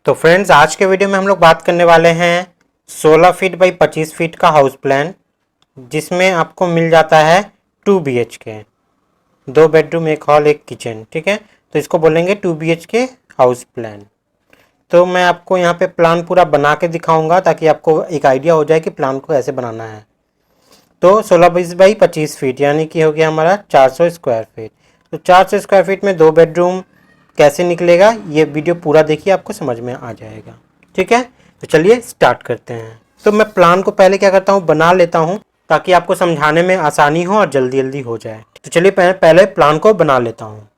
तो फ्रेंड्स, आज के वीडियो में हम लोग बात करने वाले हैं 16 फीट बाई 25 फीट का हाउस प्लान, जिसमें आपको मिल जाता है 2 BHK, 2 बेडरूम, 1 हॉल, 1 किचन। ठीक है, तो इसको बोलेंगे 2 BHK हाउस प्लान। तो मैं आपको यहाँ पे प्लान पूरा बना के दिखाऊंगा ताकि आपको एक आइडिया हो जाए कि प्लान को ऐसे बनाना है। तो 16 बाई 25 फीट यानी कि हो गया हमारा 400 स्क्वायर फीट। तो 400 स्क्वायर फीट में 2 बेडरूम कैसे निकलेगा, ये वीडियो पूरा देखिए, आपको समझ में आ जाएगा। ठीक है, तो चलिए स्टार्ट करते हैं। तो मैं प्लान को पहले क्या करता हूँ, बना लेता हूँ ताकि आपको समझाने में आसानी हो और जल्दी जल्दी हो जाए। तो चलिए पहले प्लान को बना लेता हूँ।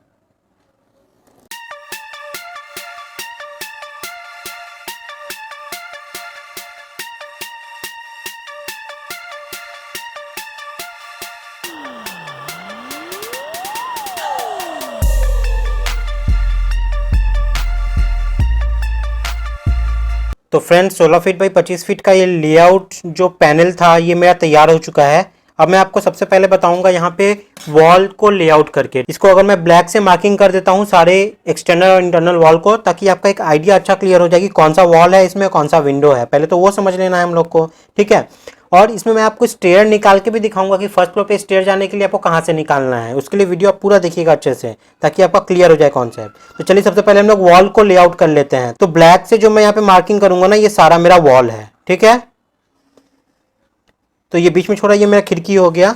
तो फ्रेंड्स, 16 फीट बाई 25 फीट का ये लेआउट जो पैनल था ये मेरा तैयार हो चुका है। अब मैं आपको सबसे पहले बताऊंगा यहाँ पे वॉल को लेआउट करके। इसको अगर मैं ब्लैक से मार्किंग कर देता हूँ सारे एक्सटर्नल और इंटरनल वॉल को, ताकि आपका एक आइडिया अच्छा क्लियर हो जाएगी कौन सा वॉल है इसमें, कौन सा विंडो है। पहले तो वो समझ लेना है हम लोग को। ठीक है, और इसमें मैं आपको स्टेयर निकाल के भी दिखाऊंगा कि फर्स्ट फ्लोर पे स्टेयर जाने के लिए आपको कहाँ से निकालना है। उसके लिए वीडियो आप पूरा देखिएगा अच्छे से, ताकि आपका क्लियर हो जाए कॉन्सेप्ट। तो चलिए सबसे पहले हम लोग वॉल को लेआउट कर लेते हैं। तो ब्लैक से जो मैं यहाँ पे मार्किंग करूंगा ना, ये सारा मेरा वॉल है। ठीक है, तो ये बीच में छोड़ा, ये मेरा खिड़की हो गया,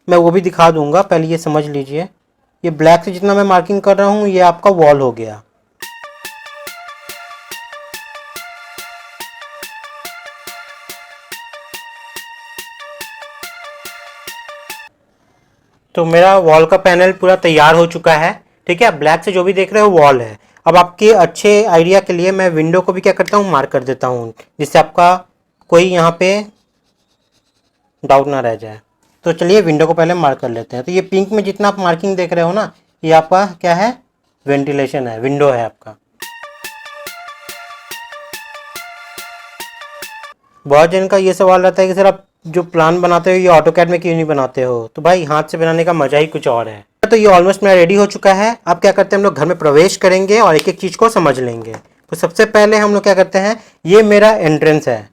मैं वो भी दिखा दूंगा, पहले ये समझ लीजिए। ये ब्लैक से जितना मैं मार्किंग कर रहा हूँ ये आपका वॉल हो गया। तो मेरा वॉल का पैनल पूरा तैयार हो चुका है। ठीक है, ब्लैक से जो भी देख रहे हो वॉल है। अब आपके अच्छे आइडिया के लिए मैं विंडो को भी क्या करता हूँ, मार्क कर देता हूँ, जिससे आपका कोई यहाँ पे डाउट ना रह जाए। तो चलिए विंडो को पहले मार्क कर लेते हैं। तो ये पिंक में जितना आप मार्किंग देख रहे हो ना, ये आपका क्या है, वेंटिलेशन है, विंडो है आपका। बहुत जन का ये सवाल रहता है कि सर आप जो प्लान बनाते हो ये ऑटोकैड में क्यों नहीं बनाते हो। तो भाई, हाथ से बनाने का मजा ही कुछ और है। तो ये ऑलमोस्ट मेरा रेडी हो चुका है। अब क्या करते हैं, हम लोग घर में प्रवेश करेंगे और एक एक चीज़ को समझ लेंगे। तो सबसे पहले हम लोग क्या करते हैं, ये मेरा एंट्रेंस है।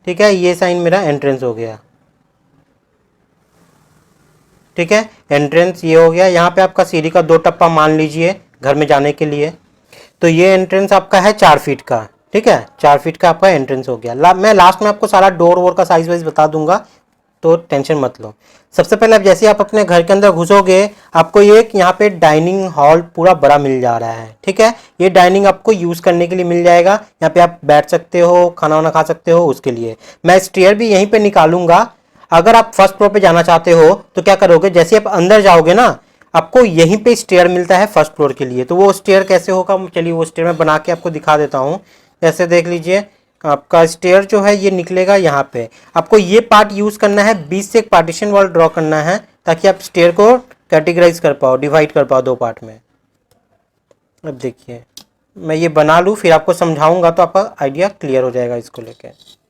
ठीक है, ये साइन मेरा एंट्रेंस हो गया। ठीक है, एंट्रेंस ये हो गया। यहाँ पे आपका सीढ़ी का 2 टप्पा मान लीजिए घर में जाने के लिए। तो ये एंट्रेंस आपका है 4 फीट का। ठीक है, 4 फीट का आपका एंट्रेंस हो गया। मैं लास्ट में आपको सारा डोर वोर का साइज वाइज बता दूंगा, तो टेंशन मत लो। सबसे पहले अब जैसे आप अपने घर के अंदर घुसोगे, आपको ये यहाँ पे डाइनिंग हॉल पूरा बड़ा मिल जा रहा है। ठीक है, ये डाइनिंग आपको यूज़ करने के लिए मिल जाएगा। यहाँ पे आप बैठ सकते हो, खाना वाना खा सकते हो। उसके लिए मैं स्टेयर भी यहीं पे निकालूंगा। अगर आप फर्स्ट फ्लोर पे जाना चाहते हो तो क्या करोगे, जैसे आप अंदर जाओगे ना, आपको यहीं पे स्टेयर मिलता है फर्स्ट फ्लोर के लिए। तो वो स्टेयर कैसे होगा, चलिए वो स्टेयर मैं बना के आपको दिखा देता हूँ। जैसे देख लीजिए, आपका स्टेयर जो है ये निकलेगा यहाँ पे। आपको ये पार्ट यूज़ करना है, बीच से एक पार्टीशन वॉल ड्रॉ करना है, ताकि आप स्टेयर को कैटेगराइज कर पाओ, डिवाइड कर पाओ 2 पार्ट में। अब देखिए मैं ये बना लूँ, फिर आपको समझाऊंगा तो आपका आइडिया क्लियर हो जाएगा इसको लेके।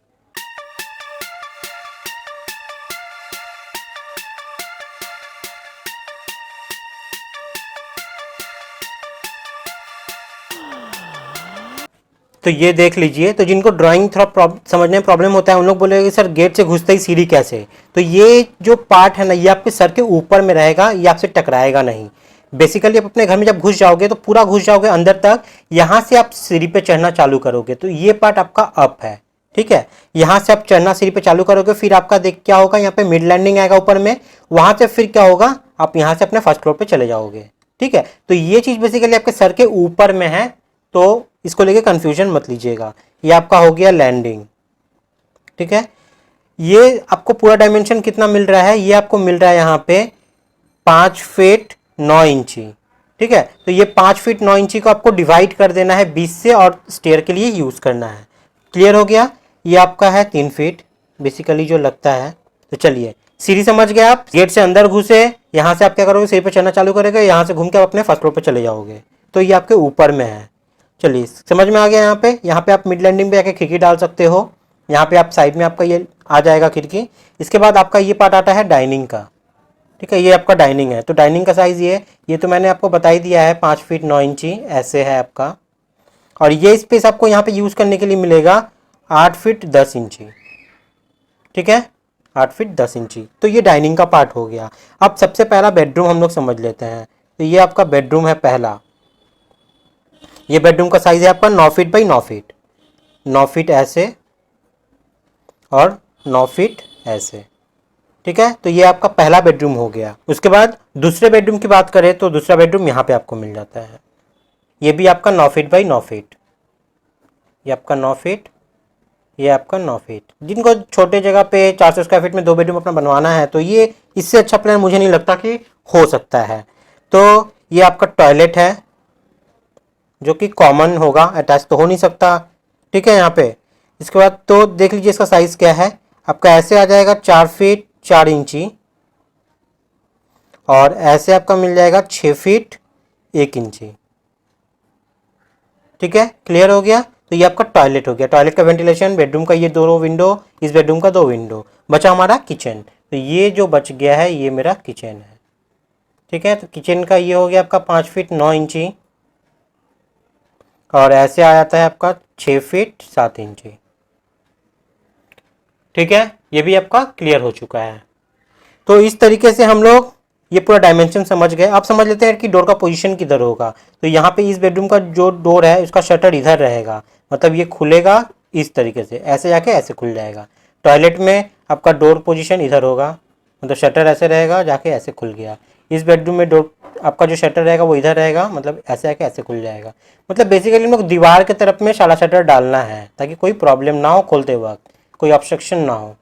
तो ये देख लीजिए, तो जिनको ड्राइंग थोड़ा समझने में प्रॉब्लम होता है उन लोग बोलेंगे सर गेट से घुसते ही सीढ़ी कैसे। तो ये जो पार्ट है ना, ये आपके सर के ऊपर में रहेगा, ये आपसे टकराएगा नहीं। बेसिकली आप अपने घर में जब घुस जाओगे तो पूरा घुस जाओगे अंदर तक, यहाँ से आप सीढ़ी पे चढ़ना चालू करोगे। तो ये पार्ट आपका अप है। ठीक है, यहाँ से आप चढ़ना सीढ़ी पे चालू करोगे, फिर आपका देख क्या होगा, यहाँ पे मिड लैंडिंग आएगा ऊपर में, वहां से फिर क्या होगा, आप यहाँ से अपने फर्स्ट फ्लोर पे चले जाओगे। ठीक है, तो ये चीज बेसिकली आपके सर के ऊपर में है, तो इसको लेके कंफ्यूजन मत लीजिएगा। ये आपका हो गया लैंडिंग। ठीक है, ये आपको पूरा डायमेंशन कितना मिल रहा है, ये आपको मिल रहा है यहाँ पे 5 फीट 9 इंची। ठीक है, तो ये 5 फीट 9 इंची को आपको डिवाइड कर देना है 20 से और स्टेयर के लिए यूज करना है। क्लियर हो गया, ये आपका है 3 फीट बेसिकली जो लगता है। तो चलिए सीढ़ी समझ गए आप, गेट से अंदर घुसे, यहाँ से आप क्या करोगे, सीढ़ी पे चढ़ना चालू करोगे, यहाँ से घूम के आप अपने फर्स्ट फ्लोर पे चले जाओगे। तो ये आपके ऊपर में है। चलिए समझ में आ गया। यहाँ पे आप मिड लैंडिंग पे आके खिड़की डाल सकते हो। यहाँ पे आप साइड में आपका ये आ जाएगा खिड़की। इसके बाद आपका ये पार्ट आता है डाइनिंग का। ठीक है, ये आपका डाइनिंग है। तो डाइनिंग का साइज़ ये तो मैंने आपको बता ही दिया है, 5 फीट 9 इंची ऐसे है आपका। और ये स्पेस आपको यहाँ पे यूज़ करने के लिए मिलेगा 8 फीट 10 इंची, ठीक है, 8 फीट 10 इंची। तो ये डाइनिंग का पार्ट हो गया। अब सबसे पहला बेडरूम हम लोग समझ लेते हैं। तो ये आपका बेडरूम है पहला। ये बेडरूम का साइज़ है आपका 9 फीट बाई 9 फीट, 9 फीट ऐसे और 9 फीट ऐसे, ठीक है। तो ये आपका पहला बेडरूम हो गया। उसके बाद दूसरे बेडरूम की बात करें तो दूसरा बेडरूम यहाँ पे आपको मिल जाता है। ये भी आपका 9 फीट बाई 9 फीट, ये आपका 9 फीट, ये आपका 9 फीट। जिनको छोटे जगह पे 400 स्क्वायर फीट में 2 बेडरूम अपना बनवाना है तो ये इससे अच्छा प्लान मुझे नहीं लगता कि हो सकता है। तो ये आपका टॉयलेट है जो कि कॉमन होगा, अटैच तो हो नहीं सकता, ठीक है यहाँ पे। इसके बाद तो देख लीजिए इसका साइज़ क्या है आपका। ऐसे आ जाएगा 4 फीट 4 इंची और ऐसे आपका मिल जाएगा 6 फीट 1 इंची, ठीक है। क्लियर हो गया। तो ये आपका टॉयलेट हो गया। टॉयलेट का वेंटिलेशन, बेडरूम का ये 2 विंडो, इस बेडरूम का 2 विंडो। बचा हमारा किचन। तो ये जो बच गया है ये मेरा किचन है, ठीक है। तो किचन का ये हो गया आपका 5 फीट 9 इंची और ऐसे आ जाता है आपका 6 फीट 7 इंची, ठीक है। ये भी आपका क्लियर हो चुका है। तो इस तरीके से हम लोग ये पूरा डायमेंशन समझ गए। अब समझ लेते हैं कि डोर का पोजीशन किधर होगा। तो यहाँ पे इस बेडरूम का जो डोर है उसका शटर इधर रहेगा, मतलब ये खुलेगा इस तरीके से, ऐसे जाके ऐसे खुल जाएगा। टॉयलेट में आपका डोर पोजीशन इधर होगा, मतलब शटर ऐसे रहेगा जाके ऐसे खुल गया। इस बेडरूम में डोर आपका जो शटर रहेगा वो इधर रहेगा, मतलब ऐसे आके ऐसे खुल जाएगा। मतलब बेसिकली हम लोग दीवार के तरफ में सारा शटर डालना है ताकि कोई प्रॉब्लम ना हो, खोलते वक्त कोई ऑब्स्ट्रक्शन ना हो।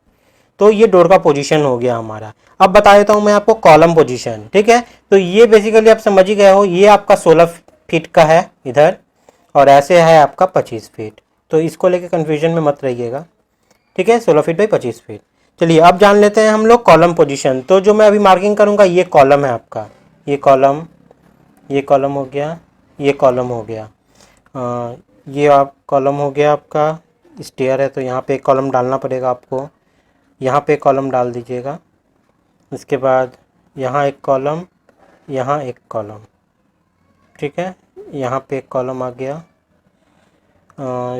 तो ये डोर का पोजीशन हो गया हमारा। अब बता देता हूँ मैं आपको कॉलम पोजीशन, ठीक है। तो ये बेसिकली आप समझ ही गए हो, ये आपका 16 फीट का है इधर और ऐसे है आपका 25 फीट। तो इसको लेके कन्फ्यूजन में मत रहिएगा, ठीक है। 16 फीट बाई 25 फीट। चलिए अब जान लेते हैं हम लोग कॉलम पोजीशन। तो जो मैं अभी मार्किंग करूँगा ये कॉलम है आपका, ये कॉलम हो गया, ये कॉलम हो गया, ये आप कॉलम हो गया आपका। स्टेयर है तो यहाँ पे एक कॉलम डालना पड़ेगा आपको, यहाँ पे कॉलम डाल दीजिएगा। इसके बाद यहाँ एक कॉलम, यहाँ एक कॉलम, ठीक है। यहाँ पे एक कॉलम आ गया।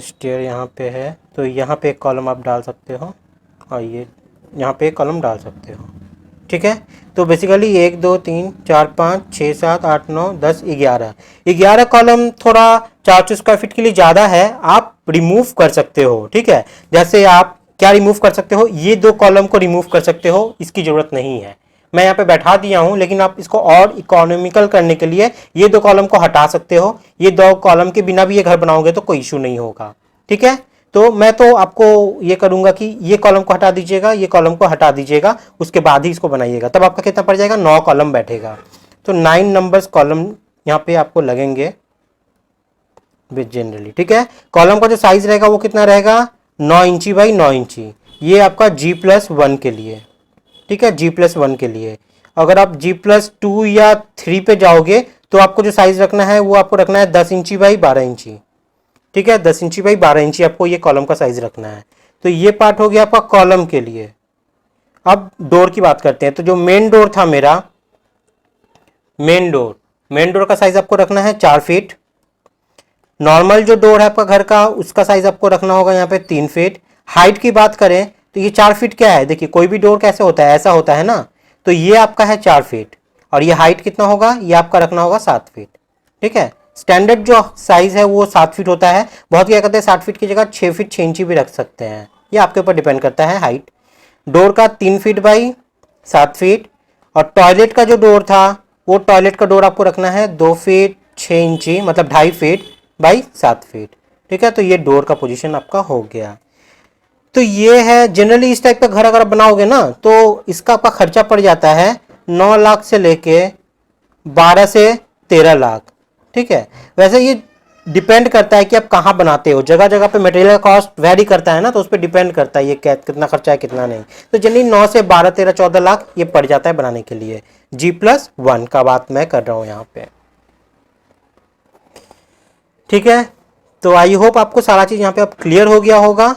स्टेयर यहाँ पे है तो यहाँ पे एक कॉलम आप डाल सकते हो और ये यहाँ पे एक कॉलम डाल सकते हो, ठीक है। तो बेसिकली 1 2 3 4 5 6 7 8 9 10 11 कॉलम थोड़ा 400 स्क्वायर फीट के लिए ज़्यादा है, आप रिमूव कर सकते हो, ठीक है। जैसे आप क्या रिमूव कर सकते हो, ये 2 कॉलम को रिमूव कर सकते हो, इसकी ज़रूरत नहीं है। मैं यहाँ पे बैठा दिया हूँ, लेकिन आप इसको और इकोनॉमिकल करने के लिए ये 2 कॉलम को हटा सकते हो। ये 2 कॉलम के बिना भी ये घर बनाओगे तो कोई इशू नहीं होगा, ठीक है। तो मैं तो आपको ये करूँगा कि ये कॉलम को हटा दीजिएगा, ये कॉलम को हटा दीजिएगा, उसके बाद ही इसको बनाइएगा, तब आपका कितना पड़ जाएगा, 9 कॉलम बैठेगा। तो 9 नंबर्स कॉलम यहाँ पे आपको लगेंगे जनरली, ठीक है। कॉलम का जो साइज रहेगा वो कितना रहेगा, 9 इंची बाई 9 इंची। ये आपका G+1 के लिए, ठीक है, G+1 के लिए। अगर आप G+2 या 3 पे जाओगे तो आपको जो साइज रखना है वो आपको रखना है 10 इंची बाई 12 इंची, ठीक है। 10 इंची बाई 12 इंची आपको ये कॉलम का साइज रखना है। तो ये पार्ट हो गया आपका कॉलम के लिए। अब डोर की बात करते हैं। तो जो मेन डोर था मेरा, मेन डोर का साइज आपको रखना है 4 फीट। नॉर्मल जो डोर है आपका घर का उसका साइज आपको रखना होगा यहाँ पे 3 फीट। हाइट की बात करें तो ये 4 फीट क्या है, देखिए कोई भी डोर कैसे होता है, ऐसा होता है ना। तो ये आपका है 4 फीट और ये हाइट कितना होगा, ये आपका रखना होगा 7 फीट, ठीक है। स्टैंडर्ड जो साइज है वो 7 फीट होता है। बहुत क्या करते हैं 7 फीट की जगह 6 फीट 6 इंची भी रख सकते हैं, ये आपके ऊपर डिपेंड करता है हाइट। डोर का 3 फीट बाई 7 फीट। और टॉयलेट का जो डोर था वो टॉयलेट का डोर आपको रखना है 2 फीट 6 इंची, मतलब 2.5 फीट बाई 7 फीट, ठीक है। तो ये डोर का पोजीशन आपका हो गया। तो ये है जनरली इस टाइप का घर अगर आप बनाओगे ना तो इसका आपका खर्चा पड़ जाता है 9 लाख से लेके 12 से 13 लाख, ठीक है। वैसे ये डिपेंड करता है कि आप कहाँ बनाते हो, जगह जगह पे मटेरियल का कॉस्ट वेरी करता है ना, तो उस पर डिपेंड करता है ये कितना खर्चा है कितना नहीं। तो जनरली 9 से 12 13 14 लाख ये पड़ जाता है बनाने के लिए। G+1 का बात मैं कर रहा हूँ यहाँ पे, ठीक है। तो आई होप आपको सारा चीज़ यहाँ पे अब क्लियर हो गया होगा।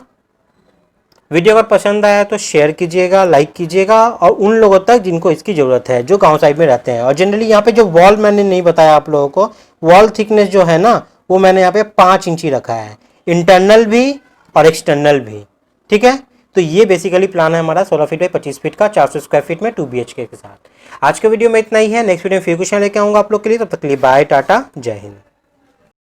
वीडियो अगर पसंद आया तो शेयर कीजिएगा, लाइक कीजिएगा और उन लोगों तक जिनको इसकी ज़रूरत है, जो गांव साइड में रहते हैं। और जनरली यहाँ पे जो वॉल मैंने नहीं बताया आप लोगों को, वॉल थिकनेस जो है ना वो मैंने यहाँ पे 5 इंची रखा है, इंटरनल भी और एक्सटर्नल भी। ठीक है, तो ये बेसिकली प्लान है हमारा 16 फीट बाई 25 फीट का 400 स्क्वायर फीट में 2 BHK के साथ। आज के वीडियो में इतना ही है, नेक्स्ट वीडियो में फिर कुछ लेके आऊँगा आप लोग के लिए। तब तक के लिए बाय, टाटा, जय हिंद।